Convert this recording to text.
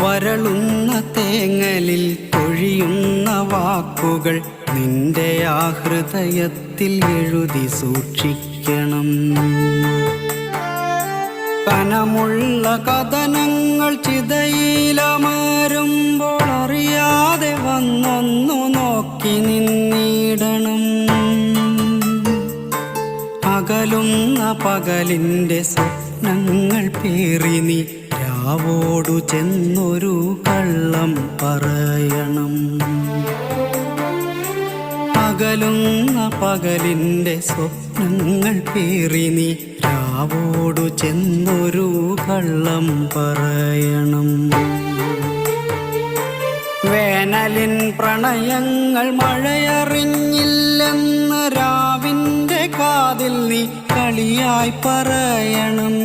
വരളുന്ന തേങ്ങലിൽ പൊഴിയുന്ന വാക്കുകൾ നിന്റെ ആ ഹൃദയത്തിൽ എഴുതി സൂക്ഷിക്കണം. കനമുള്ള കഥനങ്ങൾ ചിതയിലമരുമ്പോൾ അറിയാതെ വന്നൊന്നു നോക്കി നിന്നിടണം. അകലുന്ന പകലിൻ്റെ സ്വപ്നങ്ങൾ പേറി നീ രാവോടു ചെന്നൊരു കള്ളം പറയണം. അകലുന്ന പകലിൻ്റെ സ്വപ്നങ്ങൾ പേറി നീ രാവോടു ചെന്നൊരു കള്ളം പറയണം. വേനലിൻ പ്രണയങ്ങൾ മഴയറിഞ്ഞില്ലെന്ന് രാവിൻ്റെ കാതിൽ നീ കളിയായി പറയണം.